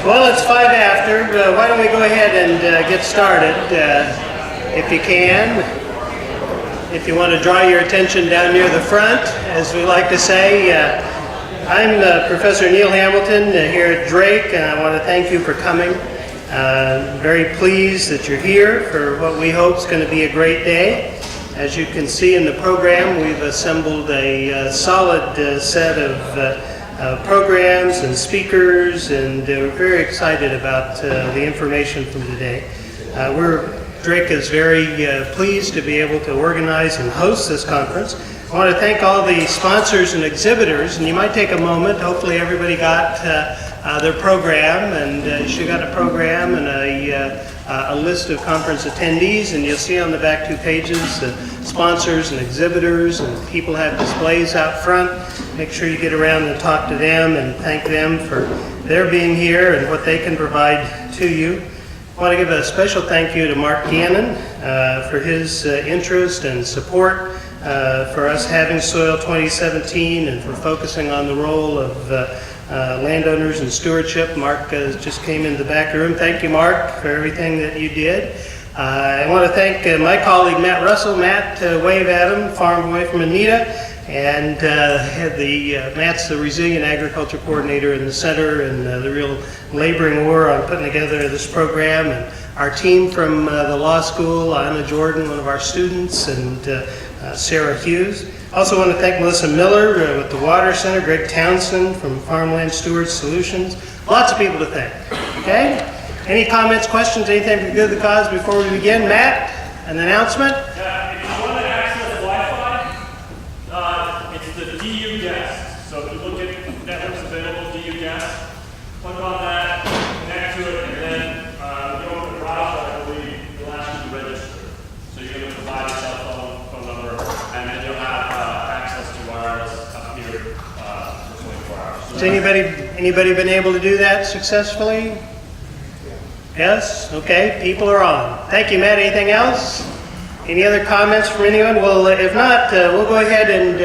Well, it's 5 after. Why don't we go ahead and get started, if you can. If you want to draw your attention down near the front, as we like to say. I'm Professor Neil Hamilton here at Drake, and I want to thank you for coming. Very pleased that you're here for what we hope is going to be a great day. As you can see in the program, we've assembled a solid set of programs and speakers, and we're very excited about the information from today. Drake is very pleased to be able to organize and host this conference. I want to thank all the sponsors and exhibitors, and you might take a moment. Hopefully everybody got their program, and you should have got a program and a list of conference attendees, and you'll see on the back 2 pages sponsors and exhibitors, and people have displays out front. Make sure you get around and talk to them and thank them for their being here and what they can provide to you. I want to give a special thank you to Mark Gannon for his interest and support for us having Soil 2017 and for focusing on the role of landowners and stewardship. Mark just came in the back room. Thank you, Mark, for everything that you did. I want to thank my colleague Matt Russell. Matt, wave at him, farm boy from Anita. And Matt's the Resilient Agriculture Coordinator in the center, and the real laboring war on putting together this program. And our team from the law school, Anna Jordan, one of our students, and Sarah Hughes. Also want to thank Melissa Miller with the Water Center, Greg Townsend from Farmland Stewards Solutions. Lots of people to thank. Okay? Any comments, questions, anything for good of the cause before we begin? Matt, an announcement? Yeah, if you want to access Wi-Fi, it's the DU guest. So if you look at networks available, DU guest, click on that, connect to it, and then when you open the browser, I believe you'll ask you to register. So you're going to provide a cell phone number, and then you'll have access to wireless up here for 24 hours. So has anybody been able to do that successfully? Yes? Okay, people are on. Thank you, Matt. Anything else? Any other comments from anyone? Well, if not, we'll go ahead and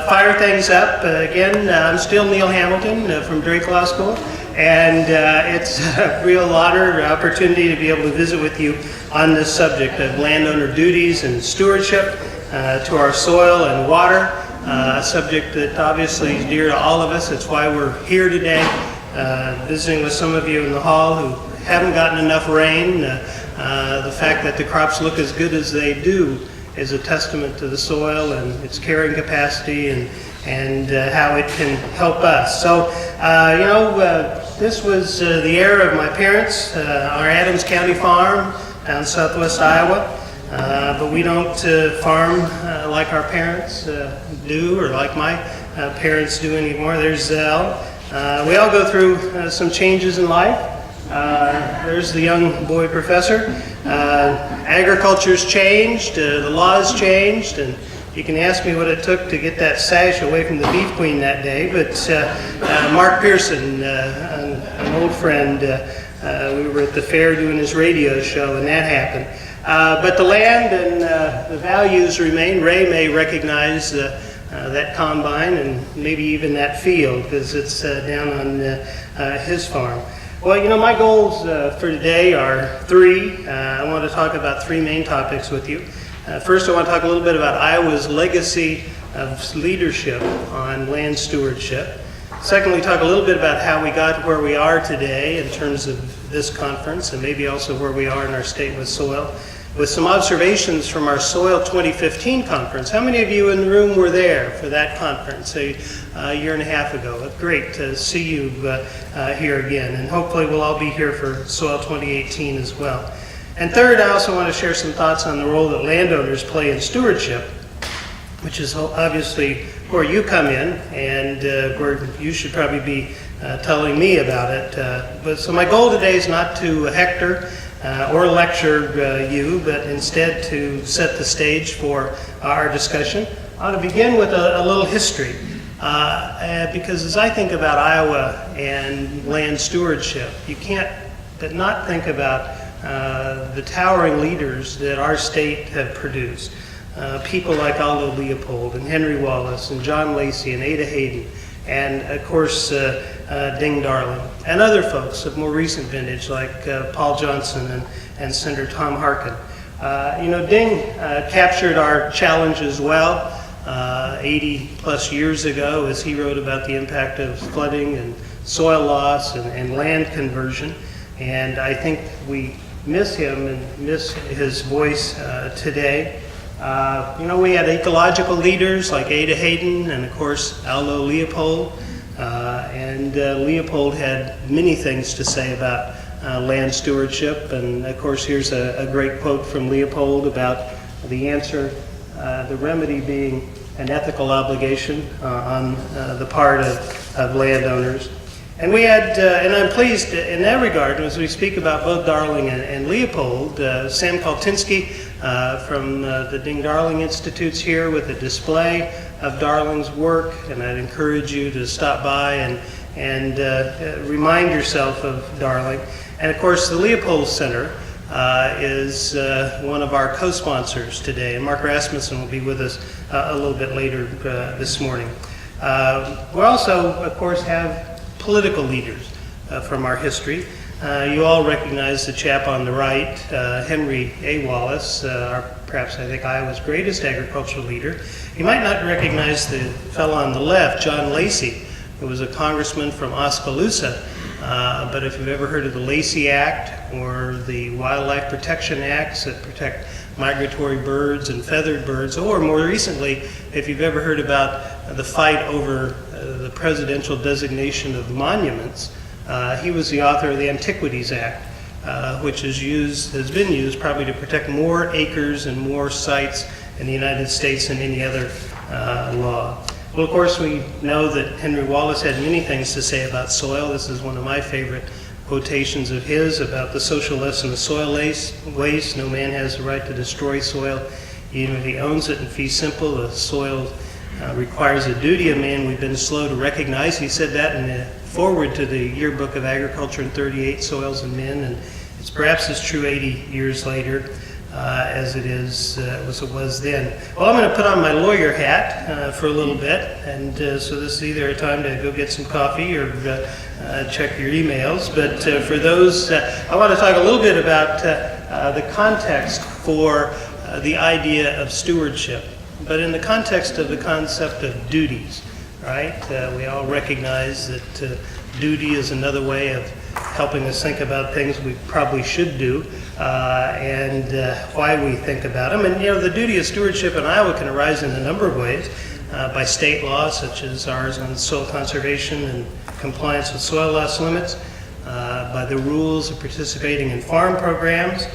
fire things up. Again, I'm still Neil Hamilton from Drake Law School, and it's a real honor, opportunity to be able to visit with you on this subject of landowner duties and stewardship to our soil and water, a subject that obviously is dear to all of us. It's why we're here today, visiting with some of you in the hall who haven't gotten enough rain. The fact that the crops look as good as they do is a testament to the soil and its carrying capacity and how it can help us. So, this was the era of my parents, our Adams County farm down southwest Iowa. But we don't farm like our parents do, or like my parents do anymore. There's Zell. We all go through some changes in life. There's the young boy professor. Agriculture's changed, the laws changed, and you can ask me what it took to get that sash away from the beef queen that day, but Mark Pearson, an old friend, we were at the fair doing his radio show, and that happened. But the land and the values remain. Ray may recognize that combine and maybe even that field, because it's down on his farm. Well, my goals for today are 3. I want to talk about 3 main topics with you. First, I want to talk a little bit about Iowa's legacy of leadership on land stewardship. Secondly, talk a little bit about how we got where we are today in terms of this conference, and maybe also where we are in our state with soil, with some observations from our Soil 2015 conference. How many of you in the room were there for that conference a year and a half ago? Great to see you here again, and hopefully we'll all be here for Soil 2018 as well. And third, I also want to share some thoughts on the role that landowners play in stewardship, which is obviously where you come in, and where you should probably be telling me about it. So my goal today is not to hector or lecture you, but instead to set the stage for our discussion. I want to begin with a little history, because as I think about Iowa and land stewardship, you can't but not think about the towering leaders that our state have produced. People like Aldo Leopold and Henry Wallace and John Lacey and Ada Hayden, and of course Ding Darling. and other folks of more recent vintage like Paul Johnson and Senator Tom Harkin. Ding captured our challenge as well 80 plus years ago as he wrote about the impact of flooding and soil loss and land conversion. And I think we miss him and miss his voice today. We had ecological leaders like Ada Hayden and, of course, Aldo Leopold. Leopold had many things to say about land stewardship. And, of course, here's a great quote from Leopold about the answer, the remedy being an ethical obligation on the part of landowners. And we had, and I'm pleased in that regard, as we speak about both Darling and Leopold, Sam Kaltinsky from the Ding Darling Institute's here with a display of Darling's work, and I'd encourage you to stop by and remind yourself of Darling. And of course, the Leopold Center is one of our co-sponsors today, and Mark Rasmussen will be with us a little bit later this morning. We also, of course, have political leaders from our history. You all recognize the chap on the right, Henry A. Wallace, perhaps I think Iowa's greatest agricultural leader. You might not recognize the fellow on the left, John Lacey, who was a congressman from Oskaloosa. But if you've ever heard of the Lacey Act or the Wildlife Protection Acts that protect migratory birds and feathered birds, or more recently, if you've ever heard about the fight over the presidential designation of monuments, he was the author of the Antiquities Act, which has been used probably to protect more acres and more sites in the United States than any other law. Well, of course, we know that Henry Wallace had many things to say about soil. This is one of my favorite quotations of his about the social lesson of soil waste. No man has the right to destroy soil, even if he owns it. In fee simple, the soil requires a duty of man we've been slow to recognize. He said that in the forward to the Yearbook of Agriculture in 38, Soils and Men, and it's perhaps as true 80 years later as it was then. Well, I'm going to put on my lawyer hat for a little bit, and so this is either a time to go get some coffee or check your emails. But for those, I want to talk a little bit about the context for the idea of stewardship, but in the context of the concept of duties, right? We all recognize that duty is another way of helping us think about things we probably should do and why we think about them. And the duty of stewardship in Iowa can arise in a number of ways, by state law, such as ours on soil conservation and compliance with soil loss limits, by the rules of participating in farm programs,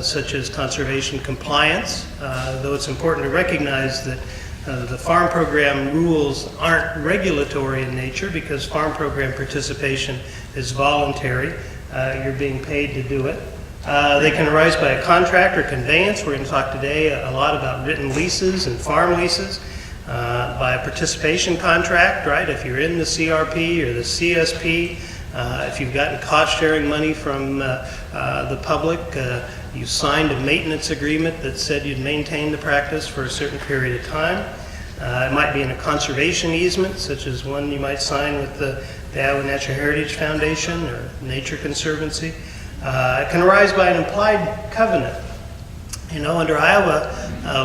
such as conservation compliance, though it's important to recognize that the farm program rules aren't regulatory in nature because farm program participation is voluntary. You're being paid to do it. They can arise by a contract or conveyance. We're going to talk today a lot about written leases and farm leases. By a participation contract, right? If you're in the CRP or the CSP, if you've gotten cost-sharing money from the public, you signed a maintenance agreement that said you'd maintain the practice for a certain period of time. It might be in a conservation easement, such as one you might sign with the Iowa Natural Heritage Foundation or Nature Conservancy. It can arise by an implied covenant. Under Iowa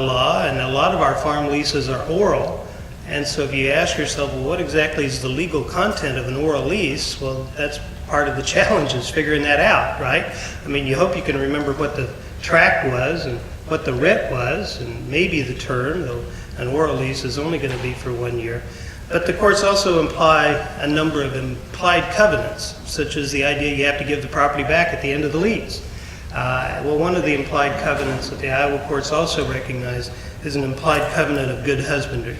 law, and a lot of our farm leases are oral, and so if you ask yourself, well, what exactly is the legal content of an oral lease? Well, that's part of the challenge, is figuring that out, right? I mean, you hope you can remember what the tract was and what the rent was, and maybe the term, though an oral lease is only going to be for 1 year. But the courts also imply a number of implied covenants, such as the idea you have to give the property back at the end of the lease. Well, one of the implied covenants that the Iowa courts also recognize is an implied covenant of good husbandry.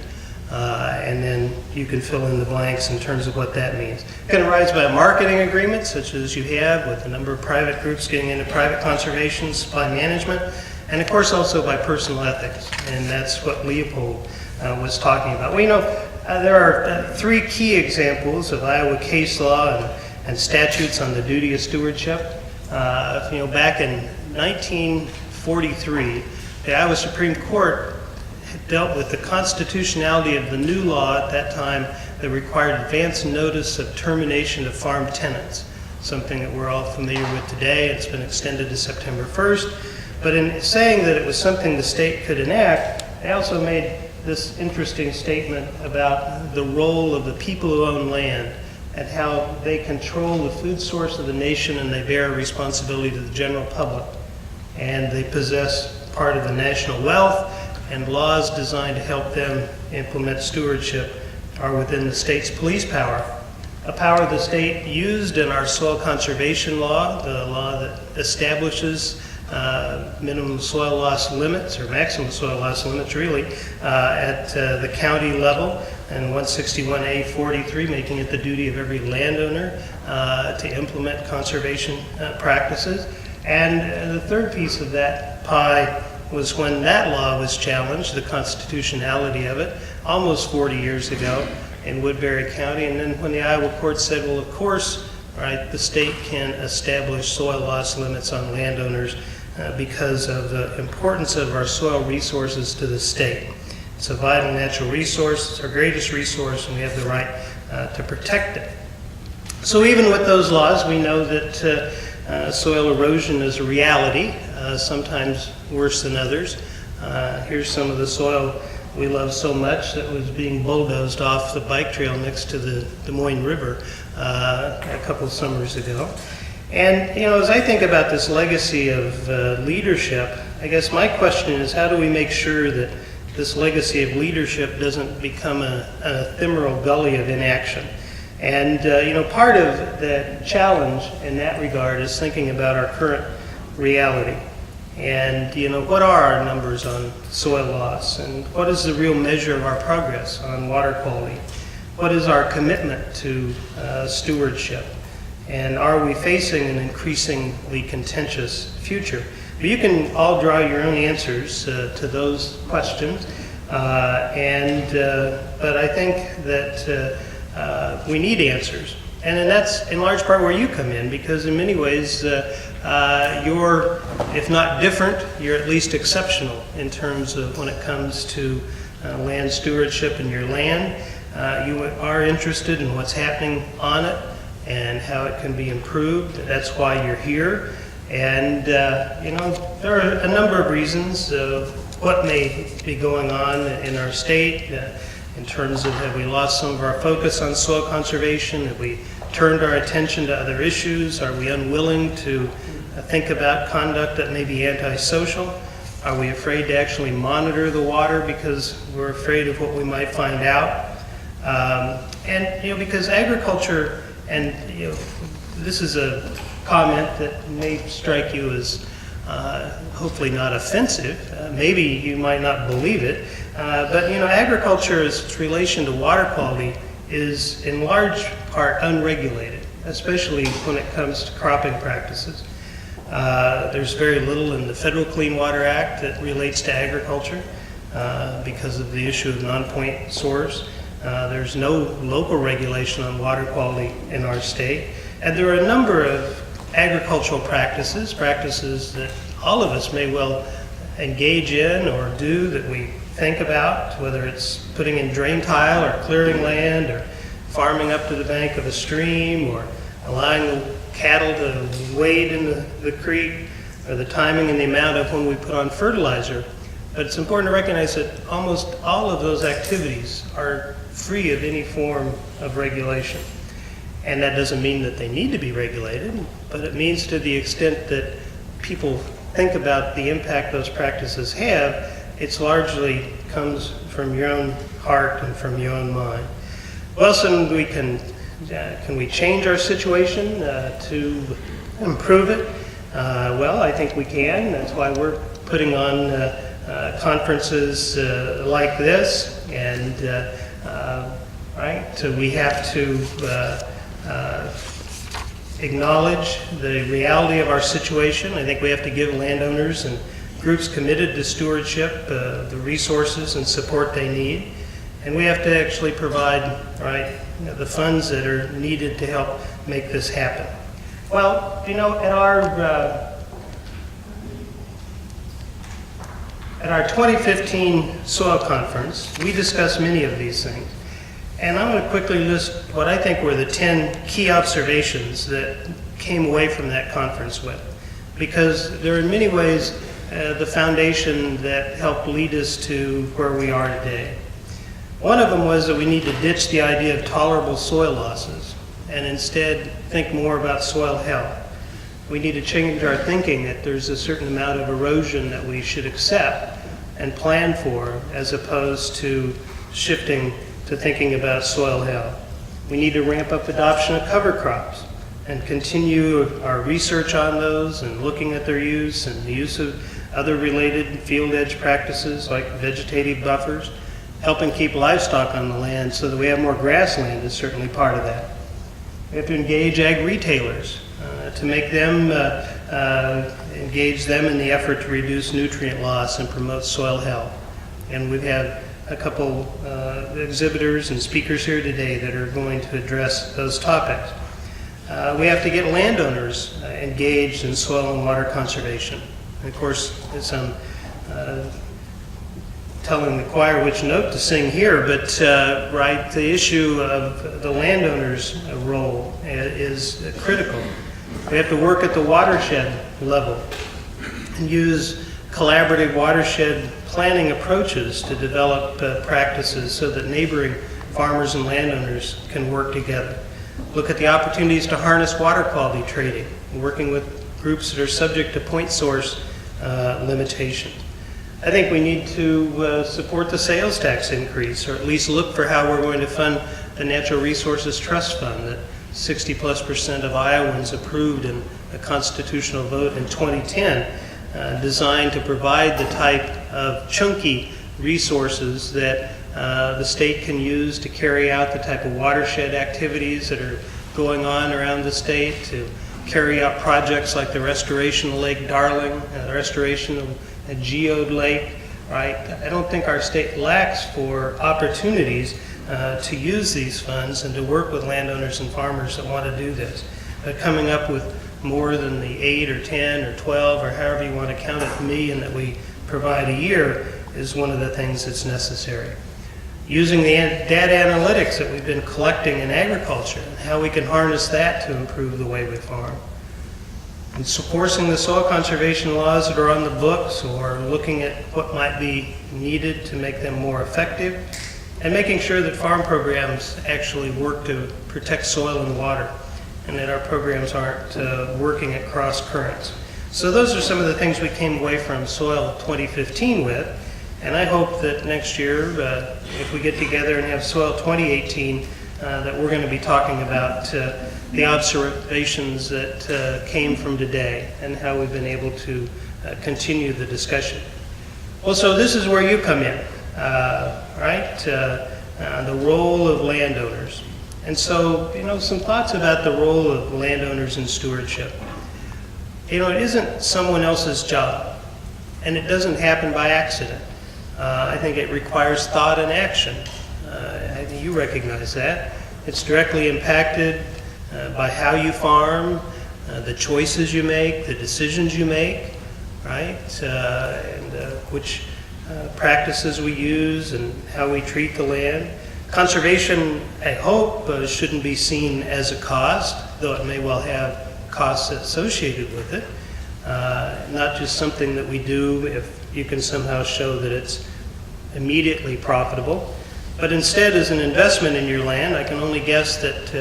And then you can fill in the blanks in terms of what that means. It can arise by a marketing agreement, such as you have with a number of private groups getting into private conservation, supply management, and of course also by personal ethics. And that's what Leopold was talking about. Well, there are three key examples of Iowa case law and statutes on the duty of stewardship. Back in 1943, the Iowa Supreme Court dealt with the constitutionality of the new law at that time that required advance notice of termination of farm tenants, something that we're all familiar with today. It's been extended to September 1st. But in saying that it was something the state could enact, they also made this interesting statement about the role of the people who own land and how they control the food source of the nation and they bear a responsibility to the general public. And they possess part of the national wealth, and laws designed to help them implement stewardship are within the state's police power. A power the state used in our soil conservation law, the law that establishes minimum soil loss limits, or maximum soil loss limits really, at the county level, and 161A43 making it the duty of every landowner to implement conservation practices. And the third piece of that pie was when that law was challenged, the constitutionality of it, almost 40 years ago in Woodbury County. And then when the Iowa court said, well, of course, right, the state can establish soil loss limits on landowners because of the importance of our soil resources to the state. It's a vital natural resource, it's our greatest resource, and we have the right to protect it. So even with those laws, we know that soil erosion is a reality, sometimes worse than others. Here's some of the soil we love so much that was being bulldozed off the bike trail next to the Des Moines River a couple of summers ago. And, you know, as I think about this legacy of leadership, I guess my question is, how do we make sure that this legacy of leadership doesn't become an ephemeral gully of inaction? And, you know, part of the challenge in that regard is thinking about our current reality. And, you know, what are our numbers on soil loss? And what is the real measure of our progress on water quality? What is our commitment to stewardship? And are we facing an increasingly contentious future? But you can all draw your own answers to those questions. But I think that we need answers. And then that's in large part where you come in, because in many ways you're, if not different, you're at least exceptional in terms of when it comes to land stewardship in your land. You are interested in what's happening on it and how it can be improved. That's why you're here. And, you know, there are a number of reasons of what may be going on in our state in terms of, have we lost some of our focus on soil conservation? Have we turned our attention to other issues? Are we unwilling to think about conduct that may be antisocial? Are we afraid to actually monitor the water because we're afraid of what we might find out? And, you know, because agriculture, and, you know, this is a comment that may strike you as hopefully not offensive. Maybe you might not believe it. But, you know, agriculture, its relation to water quality, is in large part unregulated, especially when it comes to cropping practices. There's very little in the Federal Clean Water Act that relates to agriculture because of the issue of non-point source. There's no local regulation on water quality in our state. And there are a number of agricultural practices that all of us may well engage in or do that we think about, whether it's putting in drain tile or clearing land or farming up to the bank of a stream or allowing the cattle to wade in the creek, or the timing and the amount of when we put on fertilizer. But it's important to recognize that almost all of those activities are free of any form of regulation. And that doesn't mean that they need to be regulated, but it means to the extent that people think about the impact those practices have, it's largely comes from your own heart and from your own mind. Well, so we can we change our situation to improve it? Well, I think we can. That's why we're putting on conferences like this, and right, so we have to acknowledge the reality of our situation. I think we have to give landowners and groups committed to stewardship the resources and support they need. And we have to actually provide, right, the funds that are needed to help make this happen. Well, you know, at our 2015 soil conference, we discussed many of these things. And I'm going to quickly list what I think were the 10 key observations that came away from that conference with, because they're in many ways the foundation that helped lead us to where we are today. One of them was that we need to ditch the idea of tolerable soil losses and instead think more about soil health. We need to change our thinking that there's a certain amount of erosion that we should accept and plan for, as opposed to shifting to thinking about soil health. We need to ramp up adoption of cover crops and continue our research on those and looking at their use and the use of other related field edge practices like vegetative buffers. Helping keep livestock on the land so that we have more grassland is certainly part of that. We have to engage ag retailers to make them, engage them in the effort to reduce nutrient loss and promote soil health. And we've had a couple exhibitors and speakers here today that are going to address those topics. We have to get landowners engaged in soil and water conservation. And of course, as I'm telling the choir which note to sing here, but right, the issue of the landowner's role is critical. We have to work at the watershed level and use collaborative watershed planning approaches to develop practices so that neighboring farmers and landowners can work together. Look at the opportunities to harness water quality trading, working with groups that are subject to point source limitations. I think we need to support the sales tax increase, or at least look for how we're going to fund the Natural Resources Trust Fund that 60+% of Iowans approved in a constitutional vote in 2010, designed to provide the type of chunky resources that the state can use to carry out the type of watershed activities that are going on around the state, to carry out projects like the restoration of Lake Darling, the restoration of a geode lake, right? I don't think our state lacks for opportunities to use these funds and to work with landowners and farmers that want to do this. But coming up with more than the 8 or 10 or 12 or however you want to count it million that we provide a year is one of the things that's necessary. Using the data analytics that we've been collecting in agriculture and how we can harness that to improve the way we farm. And supporting the soil conservation laws that are on the books, or looking at what might be needed to make them more effective, and making sure that farm programs actually work to protect soil and water, and that our programs aren't working at cross currents. So those are some of the things we came away from Soil 2015 with, and I hope that next year, if we get together and have Soil 2018, that we're going to be talking about the observations that came from today and how we've been able to continue the discussion. Well, so this is where you come in, right? The role of landowners. And so, some thoughts about the role of landowners in stewardship. It isn't someone else's job, and it doesn't happen by accident. I think it requires thought and action. I think you recognize that. It's directly impacted by how you farm, the choices you make, the decisions you make, right? And which practices we use and how we treat the land. Conservation, I hope, shouldn't be seen as a cost, though it may well have costs associated with it. Not just something that we do if you can somehow show that it's immediately profitable, but instead as an investment in your land. I can only guess that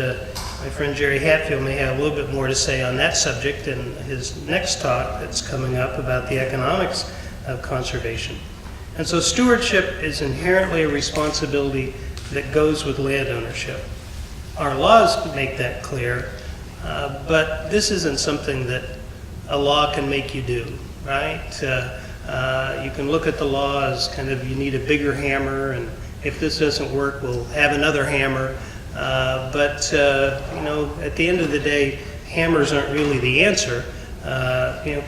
my friend Jerry Hatfield may have a little bit more to say on that subject in his next talk that's coming up about the economics of conservation. And so stewardship is inherently a responsibility that goes with land ownership. Our laws make that clear, but this isn't something that a law can make you do, right? You can look at the law as kind of, you need a bigger hammer, and if this doesn't work, we'll have another hammer. But at the end of the day, hammers aren't really the answer.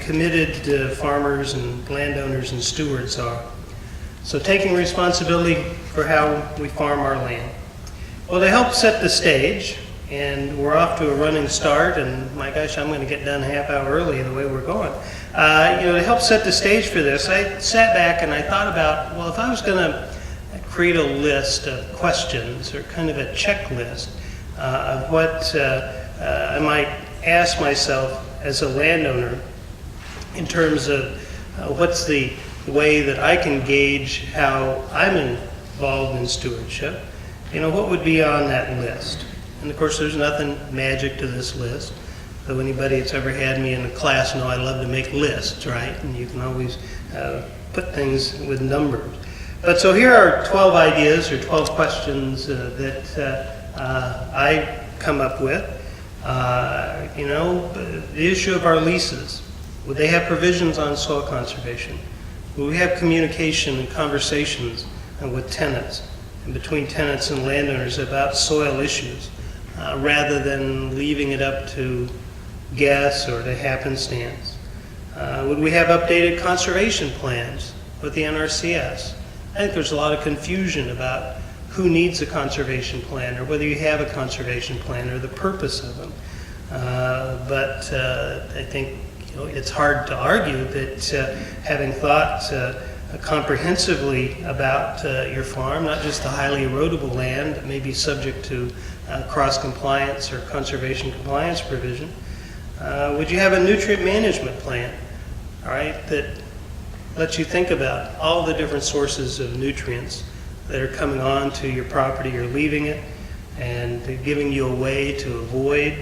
Committed farmers and landowners and stewards are. So taking responsibility for how we farm our land. Well, to help set the stage, and we're off to a running start, and my gosh, I'm going to get done a half hour early the way we're going. To help set the stage for this, I sat back and I thought about, well, if I was going to create a list of questions or kind of a checklist of what I might ask myself as a landowner in terms of what's the way that I can gauge how I'm involved in stewardship. What would be on that list? And of course, there's nothing magic to this list. Though anybody that's ever had me in a class know I love to make lists, right? And you can always put things with numbers. But so here are 12 ideas or 12 questions that I come up with. The issue of our leases. Would they have provisions on soil conservation? Will we have communication and conversations with tenants and between tenants and landowners about soil issues rather than leaving it up to guess or to happenstance? Would we have updated conservation plans with the NRCS? I think there's a lot of confusion about who needs a conservation plan or whether you have a conservation plan or the purpose of them. But I think it's hard to argue that having thought comprehensively about your farm, not just the highly erodible land that may be subject to cross-compliance or conservation compliance provision, would you have a nutrient management plan, all right, that lets you think about all the different sources of nutrients that are coming on to your property or leaving it, and giving you a way to avoid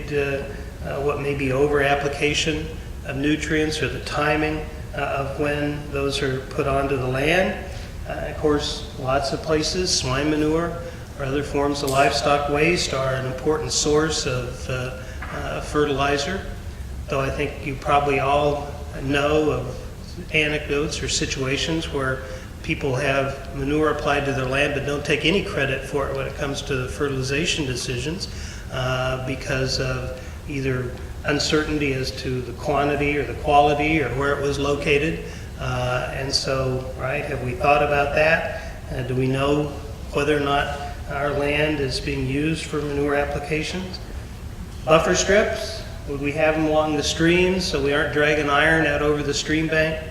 what may be over-application of nutrients or the timing of when those are put onto the land. Of course, lots of places, swine manure or other forms of livestock waste are an important source of fertilizer, though I think you probably all know of anecdotes or situations where people have manure applied to their land but don't take any credit for it when it comes to the fertilization decisions because of either uncertainty as to the quantity or the quality or where it was located. And so, right, have we thought about that? Do we know whether or not our land is being used for manure applications? Buffer strips, would we have them along the streams so we aren't dragging iron out over the stream bank?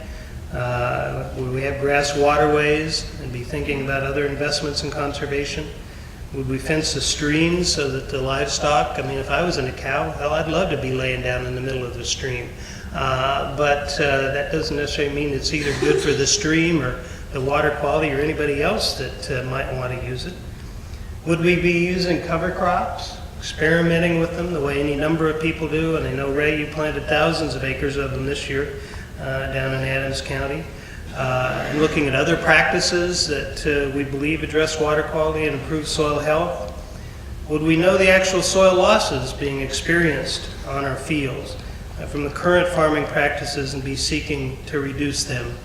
Would we have grass waterways and be thinking about other investments in conservation? Would we fence the streams so that the livestock, if I was in a cow, hell, I'd love to be laying down in the middle of the stream. But that doesn't necessarily mean it's either good for the stream or the water quality or anybody else that might want to use it. Would we be using cover crops, experimenting with them the way any number of people do? And I know, Ray, you planted thousands of acres of them this year down in Adams County. And looking at other practices that we believe address water quality and improve soil health. Would we know the actual soil losses being experienced on our fields from the current farming practices and be seeking to reduce them?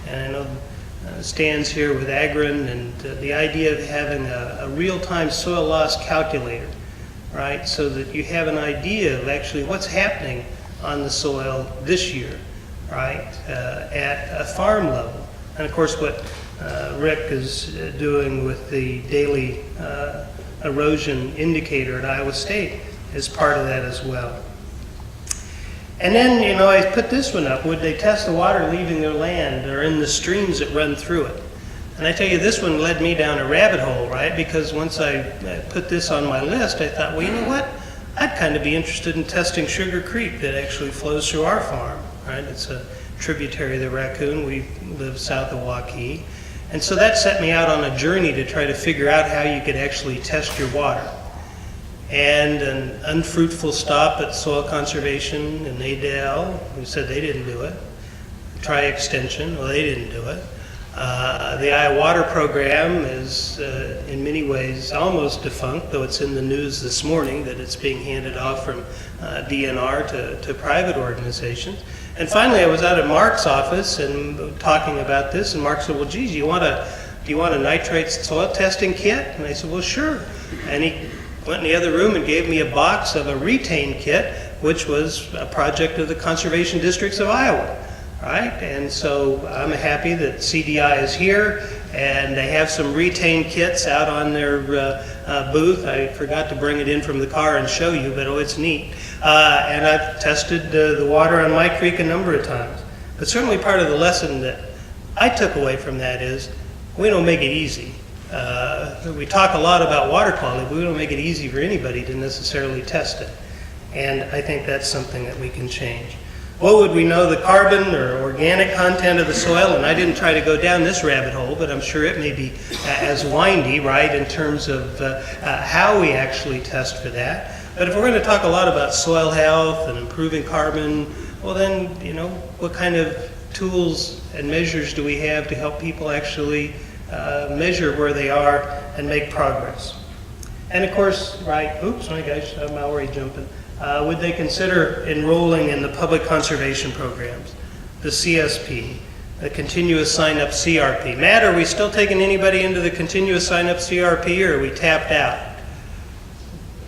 And I know Stan's here with Agrin, and the idea of having a real-time soil loss calculator, right? So that you have an idea of actually what's happening on the soil this year, right, at a farm level. And of course what Rick is doing with the daily erosion indicator at Iowa State is part of that as well. And then, I put this one up. Would they test the water leaving their land or in the streams that run through it? And I tell you, this one led me down a rabbit hole, right? Because once I put this on my list, I thought, well, you know what? I'd kind of be interested in testing Sugar Creek that actually flows through our farm, right? It's a tributary of the Raccoon. We live south of Waukee. And so that set me out on a journey to try to figure out how you could actually test your water. And an unfruitful stop at Soil Conservation in Adel, who said they didn't do it. Try Extension, well, they didn't do it. The Iowa Water Program is in many ways almost defunct, though it's in the news this morning that it's being handed off from DNR to private organizations. And finally, I was out at Mark's office and talking about this, and Mark said, well, geez, do you want a nitrate soil testing kit? And I said, well, sure. And he went in the other room and gave me a box of a Retain kit, which was a project of the Conservation Districts of Iowa. Right? And so I'm happy that CDI is here, and they have some Retain kits out on their booth. I forgot to bring it in from the car and show you, but oh, it's neat. And I've tested the water on my creek a number of times. But certainly part of the lesson that I took away from that is we don't make it easy. we talk a lot about water quality, but we don't make it easy for anybody to necessarily test it. And I think that's something that we can change. What would we know the carbon or organic content of the soil? And I didn't try to go down this rabbit hole, but I'm sure it may be as windy, right, in terms of how we actually test for that. But if we're going to talk a lot about soil health and improving carbon, well then, what kind of tools and measures do we have to help people actually measure where they are and make progress? And of course, right, oops, my gosh, I'm already jumping. Would they consider enrolling in the public conservation programs, the CSP, the continuous sign-up CRP? Matt, are we still taking anybody into the continuous sign-up CRP, or are we tapped out?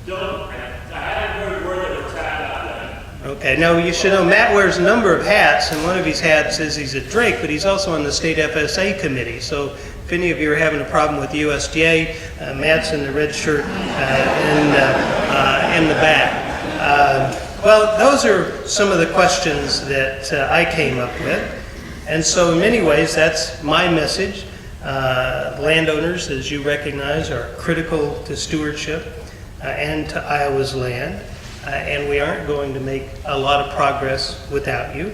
I hadn't heard a word that we're tapped out yet. Okay, now you should know Matt wears a number of hats, and one of his hats says he's at Drake, but he's also on the state FSA committee. So if any of you are having a problem with USDA, Matt's in the red shirt in the back. Well, those are some of the questions that I came up with. And so in many ways, that's my message. Landowners, as you recognize, are critical to stewardship and to Iowa's land. And we aren't going to make a lot of progress without you.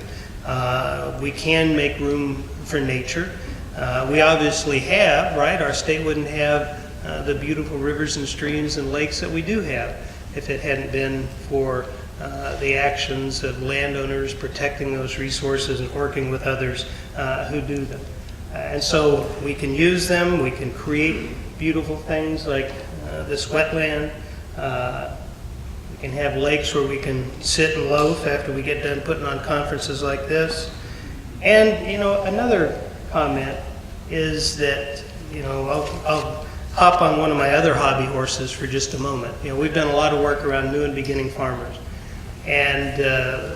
We can make room for nature. We obviously have, right? Our state wouldn't have the beautiful rivers and streams and lakes that we do have if it hadn't been for the actions of landowners protecting those resources and working with others who do them. And so we can use them, we can create beautiful things like this wetland. We can have lakes where we can sit and loaf after we get done putting on conferences like this. And, another comment is that, I'll hop on one of my other hobby horses for just a moment. We've done a lot of work around new and beginning farmers. And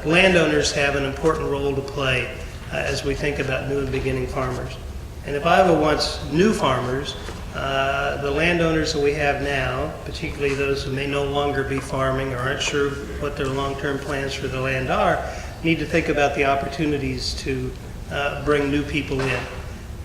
landowners have an important role to play as we think about new and beginning farmers. And if Iowa wants new farmers, the landowners that we have now, particularly those who may no longer be farming or aren't sure what their long-term plans for the land are, need to think about the opportunities to bring new people in.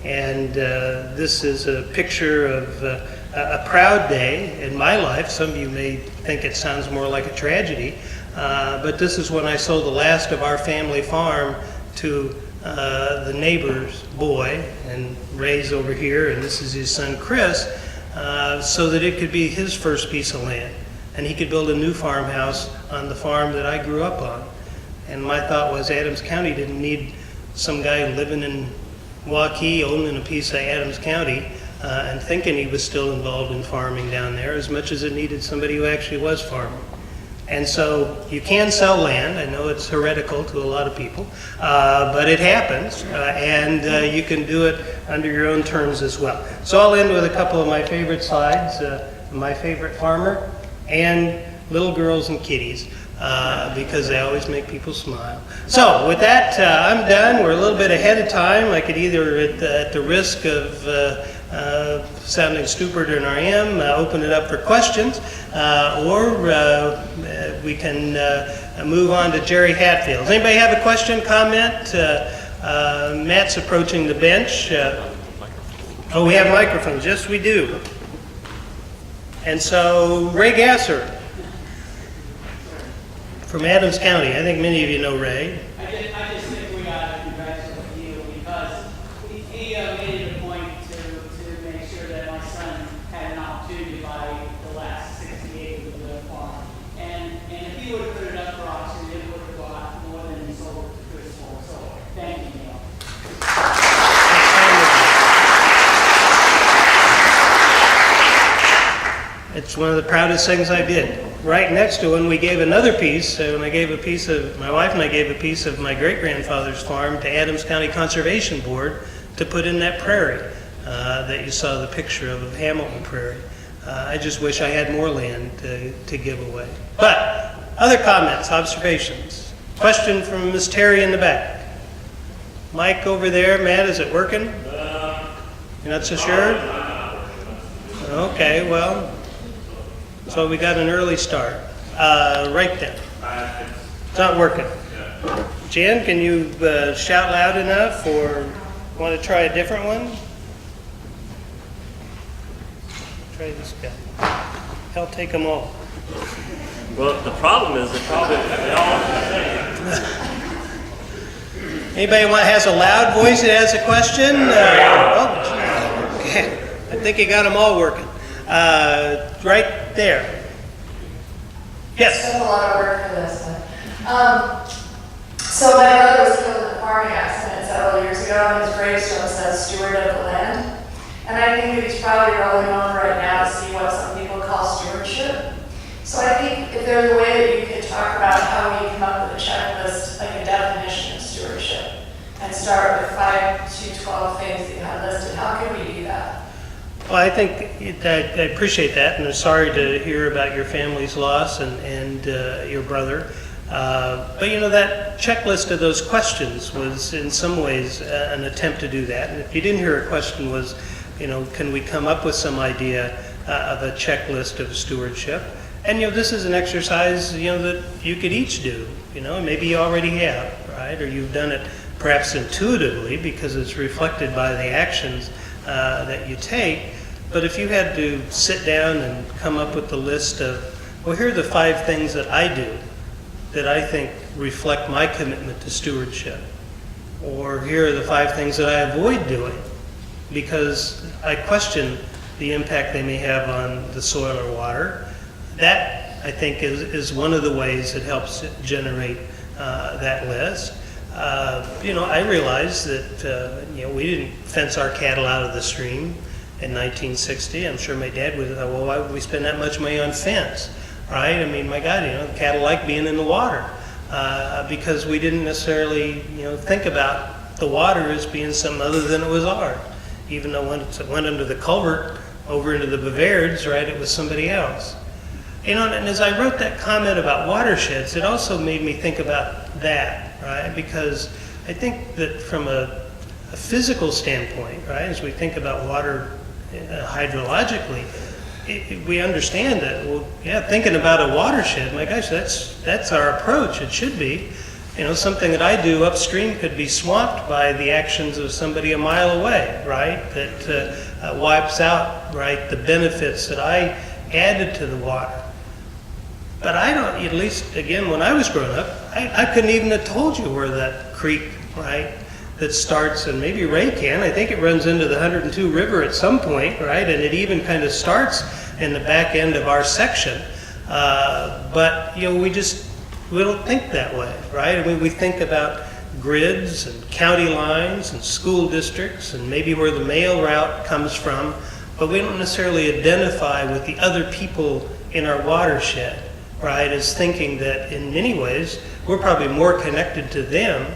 And this is a picture of a proud day in my life. Some of you may think it sounds more like a tragedy, but this is when I sold the last of our family farm to the neighbor's boy, and Ray's over here, and this is his son Chris, so that it could be his first piece of land. And he could build a new farmhouse on the farm that I grew up on. And my thought was Adams County didn't need some guy living in Waukee owning a piece of Adams County and thinking he was still involved in farming down there as much as it needed somebody who actually was farming. And so you can sell land. I know it's heretical to a lot of people, but it happens, and you can do it under your own terms as well. So I'll end with a couple of my favorite slides, my favorite farmer, and little girls and kitties. Because they always make people smile. So with that, I'm done. We're a little bit ahead of time. I could either, at the risk of sounding stupider than I am, open it up for questions, or we can move on to Jerry Hatfield. Does anybody have a question, comment? Matt's approaching the bench. Oh, we have microphones. Yes, we do. And so, Ray Gasser from Adams County. I think many of you know Ray. I just think we got to congratulate you because he made it a point to make sure that my son had an opportunity to buy the last 60 acres of the farm. And if he would have put it up for auction, it would have bought more than he sold it to Chris for. So thank you, Neil. It's one of the proudest things I did. Right next to when we gave another piece, when I gave a piece of, my wife and I gave a piece of my great-grandfather's farm to Adams County Conservation Board to put in that prairie that you saw the picture of Hamilton Prairie. I just wish I had more land to give away. But other comments, observations? Question from Ms. Terry in the back. Mike over there, Matt, is it working? You're not so sure? Okay, well, so we got an early start. Right then. It's not working. Jen, can you shout loud enough, or want to try a different one? try this guy. I'll take them all. Well, the problem is they all Anybody has a loud voice that has a question? Okay. I think you got them all working. Right there. Yes. That's a lot of work for this. So my brother was killed in a farming accident several years ago, and his gravestone says steward of the land. And I think that he's probably rolling over right now to see what some people call stewardship. So I think if there's a way that you could talk about how we come up with a checklist, like a definition of stewardship, and start with 5 to 12 things that you have listed, how can we do that? Well, I think I appreciate that, and I'm sorry to hear about your family's loss and your brother. But that checklist of those questions was in some ways an attempt to do that. And if you didn't hear a question was, can we come up with some idea of a checklist of stewardship? And this is an exercise that you could each do. Maybe you already have, right? Or you've done it perhaps intuitively because it's reflected by the actions that you take. But if you had to sit down and come up with the list of, well, here are the 5 things that I do that I think reflect my commitment to stewardship. Or here are the 5 things that I avoid doing because I question the impact they may have on the soil or water. That, I think, is one of the ways that helps generate that list. I realize that, we didn't fence our cattle out of the stream in 1960. I'm sure my dad would have thought, well, why would we spend that much money on fence, right? I mean, my God, the cattle like being in the water because we didn't necessarily, think about the water as being something other than it was ours. Even though when it went under the culvert over into the Bavards, right, it was somebody else. And as I wrote that comment about watersheds, it also made me think about that, right? Because I think that from a physical standpoint, right, as we think about water hydrologically, we understand that, well, yeah, thinking about a watershed, my gosh, that's our approach. It should be. Something that I do upstream could be swamped by the actions of somebody a mile away, right? That wipes out, right, the benefits that I added to the water. But I don't, at least, again, when I was growing up, I couldn't even have told you where that creek, right, that starts, and maybe Ray can. I think it runs into the 102 River at some point, right? And it even kind of starts in the back end of our section. But, we don't think that way, right? I mean, we think about grids and county lines and school districts and maybe where the mail route comes from, but we don't necessarily identify with the other people in our watershed, right, as thinking that in many ways we're probably more connected to them,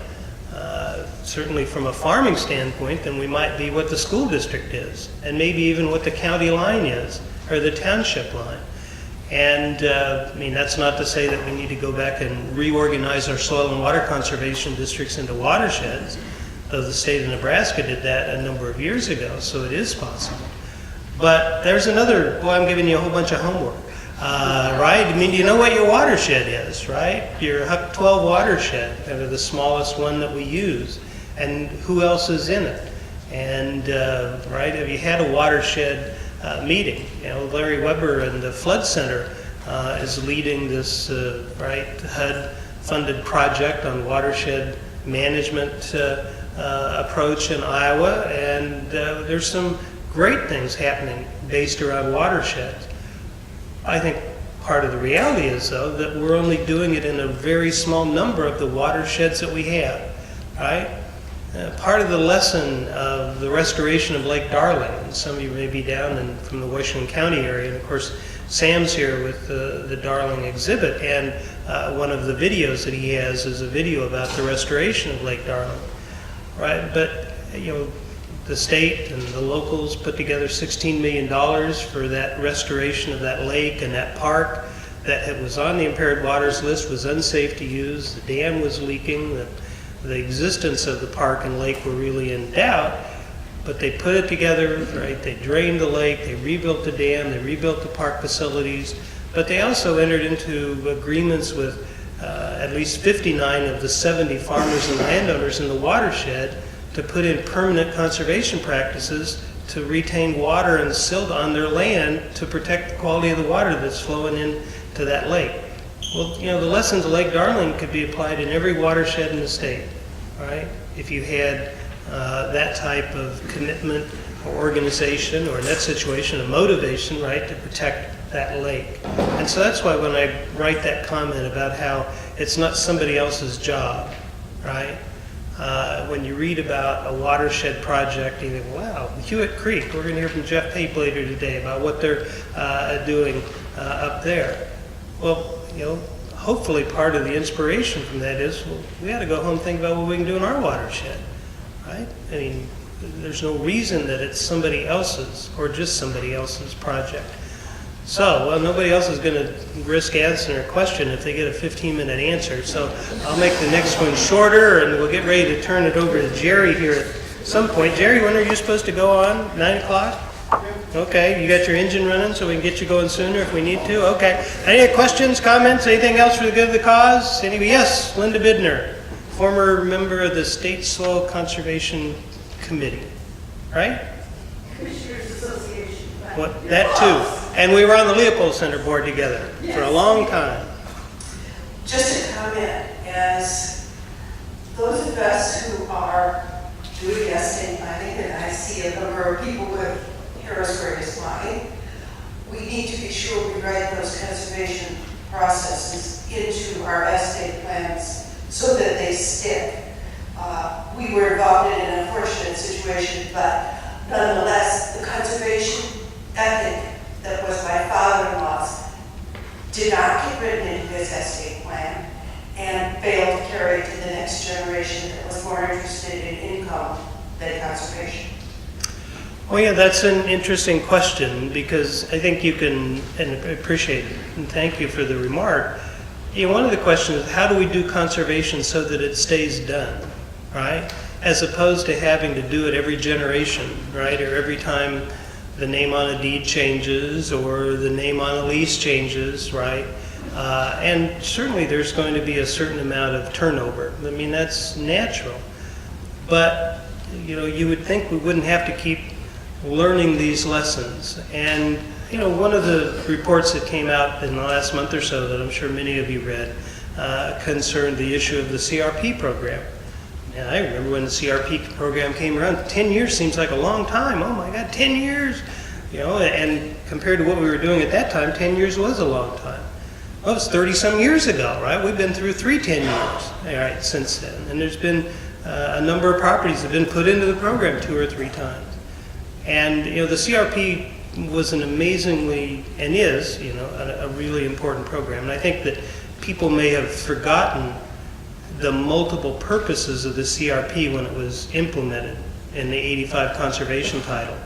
certainly from a farming standpoint, than we might be what the school district is, and maybe even what the county line is, or the township line. And that's not to say that we need to go back and reorganize our soil and water conservation districts into watersheds, though the state of Nebraska did that a number of years ago, so it is possible. But there's another, I'm giving you a whole bunch of homework, right? I mean, do you know what your watershed is, right? Your Huck 12 watershed, kind of the smallest one that we use, and who else is in it? And, right, have you had a watershed meeting? Larry Weber and the Flood Center is leading this, HUD-funded project on watershed management approach in Iowa, and there's some great things happening based around watersheds. I think part of the reality is, though, that we're only doing it in a very small number of the watersheds that we have, right? Part of the lesson of the restoration of Lake Darling, and some of you may be down from the Washington County area, and of course Sam's here with the Darling exhibit, and one of the videos that he has is a video about the restoration of Lake Darling, right? But the state and the locals put together $16 million for that restoration of that lake and that park that was on the impaired waters list, was unsafe to use. The dam was leaking. The existence of the park and lake were really in doubt, but they put it together, right? They drained the lake, they rebuilt the dam, they rebuilt the park facilities, but they also entered into agreements with at least 59 of the 70 farmers and landowners in the watershed to put in permanent conservation practices to retain water and silt on their land to protect the quality of the water that's flowing into that lake. Well, you know, the lessons of Lake Darling could be applied in every watershed in the state, right? If you had that type of commitment or organization, or in that situation, a motivation, right, to protect that lake. And so that's why when I write that comment about how it's not somebody else's job, right? When you read about a watershed project, you think, wow, Hewitt Creek, we're going to hear from Jeff Pape later today about what they're doing up there. Well, you know, hopefully part of the inspiration from that is, well, we got to go home and think about what we can do in our watershed, right? I mean, there's no reason that it's somebody else's or just somebody else's project. So, well, nobody else is going to risk answering a question if they get a 15-minute answer. So I'll make the next one shorter, and we'll get ready to turn it over to Jerry here at some point. Jerry, when are you supposed to go on? 9 o'clock? Okay, you got your engine running so we can get you going sooner if we need to? Okay. Any questions, comments, anything else for the good of the cause? Anybody? Yes, Linda Bidner, former member of the State Soil Conservation Committee, right? Commissioners Association. What, that too. And we were on the Leopold Center board together for a long time. Just a comment, as those of us who are doing nesting, I think that I see a number of people with Harrisburg mine, we need to be sure we write those conservation processes into our estate plans so that they stick. We were involved in an unfortunate situation, but nonetheless, the conservation ethic that was my father-in-law's did not get written into his estate plan and failed to carry it to the next generation that was more interested in income than conservation. Well, yeah, that's an interesting question, because I think you can, and I appreciate it, and thank you for the remark. You know, one of the questions is, how do we do conservation so that it stays done, right? As opposed to having to do it every generation, right? Or every time the name on a deed changes or the name on a lease changes, right? And certainly there's going to be a certain amount of turnover. I mean, that's natural. But, you know, you would think we wouldn't have to keep learning these lessons. And, you know, one of the reports that came out in the last month or so that I'm sure many of you read concerned the issue of the CRP program. And I remember when the CRP program came around, 10 years seems like a long time. Oh my God, 10 years! You know, and compared to what we were doing at that time, 10 years was a long time. Well, it was 30-some years ago, right? We've been through 10 years, all right, since then. And there's been a number of properties that have been put into the program 2 or 3 times. And, you know, the CRP was an amazingly, and is, you know, a really important program. And I think that people may have forgotten the multiple purposes of the CRP when it was implemented in the 85 conservation title.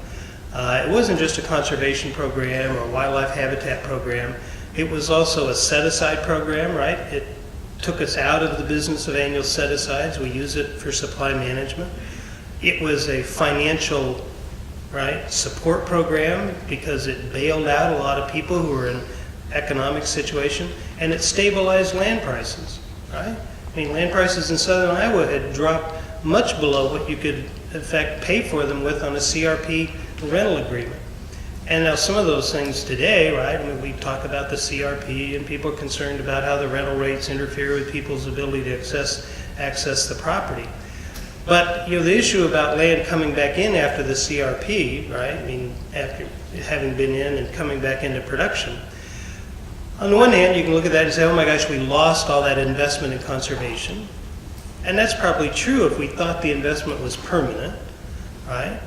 It wasn't just a conservation program or a wildlife habitat program. It was also a set-aside program, right? It took us out of the business of annual set-asides. We use it for supply management. It was a financial, right, support program because it bailed out a lot of people who were in economic situation, and it stabilized land prices, right? I mean, land prices in southern Iowa had dropped much below what you could, in fact, pay for them with on a CRP rental agreement. And now some of those things today, right, I mean, we talk about the CRP and people are concerned about how the rental rates interfere with people's ability to access the property. But, you know, the issue about land coming back in after the CRP, right, I mean, after having been in and coming back into production, on the one hand, you can look at that and say, oh my gosh, we lost all that investment in conservation. And that's probably true if we thought the investment was permanent, right?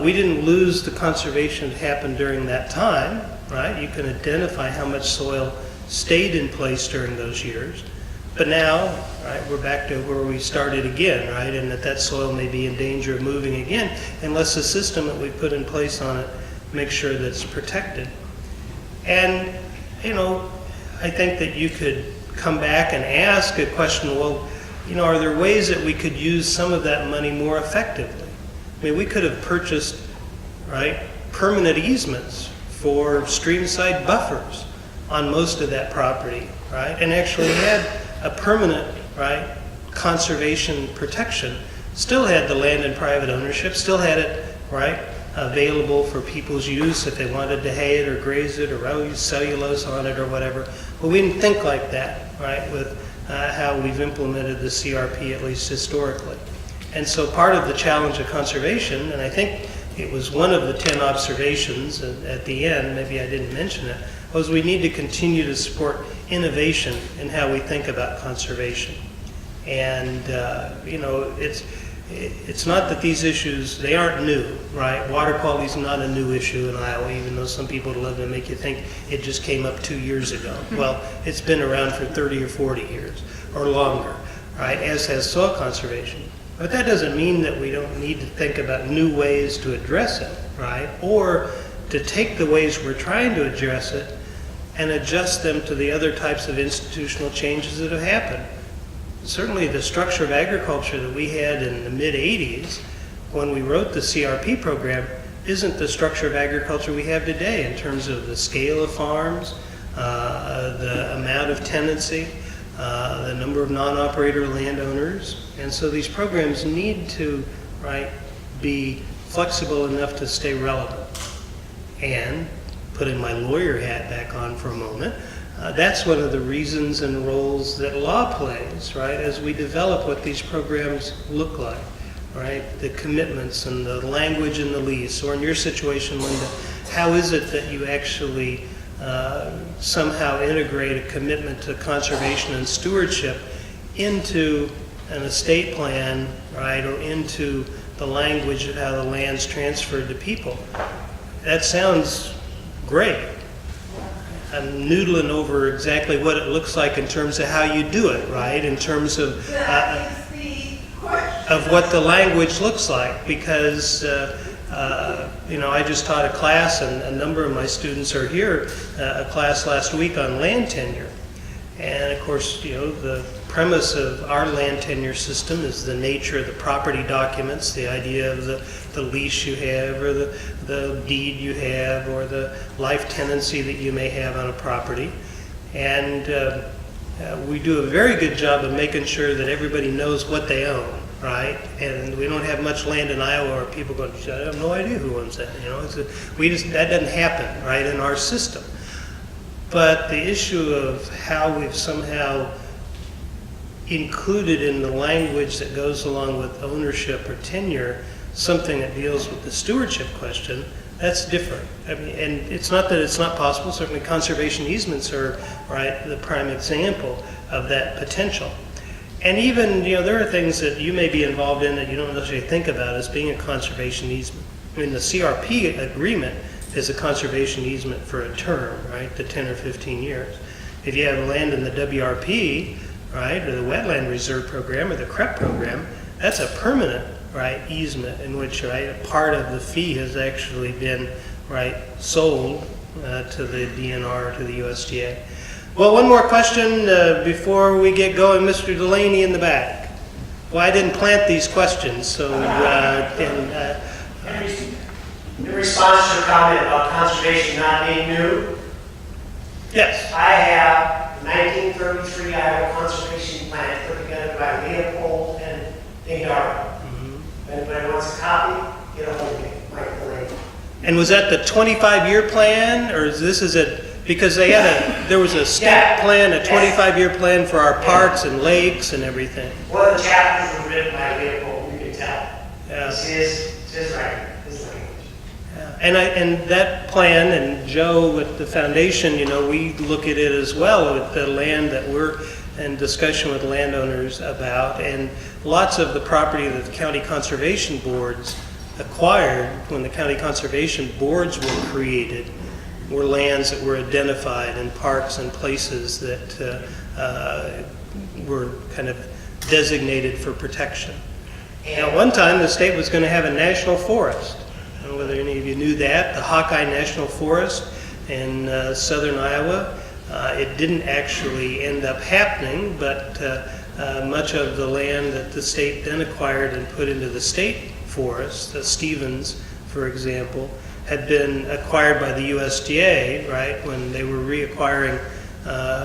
We didn't lose the conservation that happened during that time, right? You can identify how much soil stayed in place during those years. But now, right, we're back to where we started again, right? And that soil may be in danger of moving again unless the system that we put in place on it makes sure that it's protected. And, you know, I think that you could come back and ask a question, well, you know, are there ways that we could use some of that money more effectively? I mean, we could have purchased, right, permanent easements for streamside buffers on most of that property, right? And actually had a permanent, right, conservation protection, still had the land in private ownership, still had it, right, available for people's use if they wanted to hay it or graze it or use cellulose on it or whatever. But we didn't think like that, right, with how we've implemented the CRP, at least historically. And so part of the challenge of conservation, and I think it was one of the 10 observations at the end, maybe I didn't mention it, was we need to continue to support innovation in how we think about conservation. And, you know, it's not that these issues, they aren't new, right? Water quality is not a new issue in Iowa, even though some people love to make you think it just came up 2 years ago. Well, it's been around for 30 or 40 years or longer, right, as has soil conservation. But that doesn't mean that we don't need to think about new ways to address it, right? Or to take the ways we're trying to address it and adjust them to the other types of institutional changes that have happened. Certainly the structure of agriculture that we had in the mid-'80s when we wrote the CRP program isn't the structure of agriculture we have today in terms of the scale of farms, the amount of tenancy, the number of non-operator landowners. And so these programs need to, right, be flexible enough to stay relevant. And putting my lawyer hat back on for a moment, that's one of the reasons and roles that law plays, right, as we develop what these programs look like, right? The commitments and the language in the lease, or in your situation, Linda, how is it that you actually somehow integrate a commitment to conservation and stewardship into an estate plan, right, or into the language of how the land's transferred to people? That sounds great. I'm noodling over exactly what it looks like in terms of how you do it, right? In terms of what the language looks like, because you know, I just taught a class, and a number of my students are here, a class last week on land tenure. And of course, you know, the premise of our land tenure system is the nature of the property documents, the idea of the lease you have, or the deed you have, or the life tenancy that you may have on a property. And we do a very good job of making sure that everybody knows what they own, right? And we don't have much land in Iowa where people go, I have no idea who owns that. You know, that doesn't happen, right, in our system. But the issue of how we've somehow included in the language that goes along with ownership or tenure something that deals with the stewardship question, that's different. I mean, and it's not that it's not possible. Certainly conservation easements are, right, the prime example of that potential. And even, you know, there are things that you may be involved in that you don't necessarily think about as being a conservation easement. I mean, the CRP agreement is a conservation easement for a term, right, the 10 or 15 years. If you have land in the WRP, right, or the Wetland Reserve Program or the CREP program, that's a permanent, right, easement in which, right, part of the fee has actually been, right, sold to the DNR or to the USDA. Well, one more question before we get going. Mr. Delaney in the back. Well, I didn't plant these questions, so in response to your comment about conservation not being new, yes. I have a 1933 Iowa conservation plan put together by Leopold and Dingdara. If anybody wants a copy, get a hold of me, Mike Delaney. And was that the 25-year plan, or is this because they had there was a state plan, a 25-year plan for our parks and lakes and everything. One of the chapters was written by Leopold, you can tell. Yeah. It's his record, his language. And that plan, and Joe with the foundation, you know, we look at it as well with the land that we're in discussion with landowners about, and lots of the property that the county conservation boards acquired when the county conservation boards were created were lands that were identified in parks and places that were kind of designated for protection. And at one time, the state was going to have a national forest. I don't know whether any of you knew that, the Hawkeye National Forest in southern Iowa. It didn't actually end up happening, but much of the land that the state then acquired and put into the state forest, Stevens, for example, had been acquired by the USDA, right, when they were reacquiring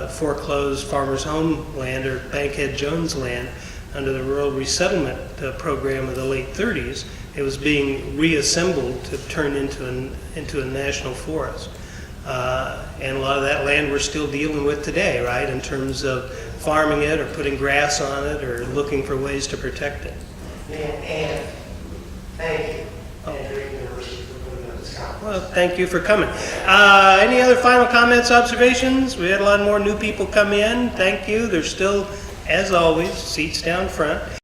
foreclosed farmers' home land or Bankhead Jones land under the rural resettlement program of the late 30s. It was being reassembled to turn into a national forest. And a lot of that land we're still dealing with today, right, in terms of farming it or putting grass on it or looking for ways to protect it. And thank you, Andrew University, for putting on this conference. Well, thank you for coming. Any other final comments, observations? We had a lot more new people come in. Thank you. There's still, as always, seats down front.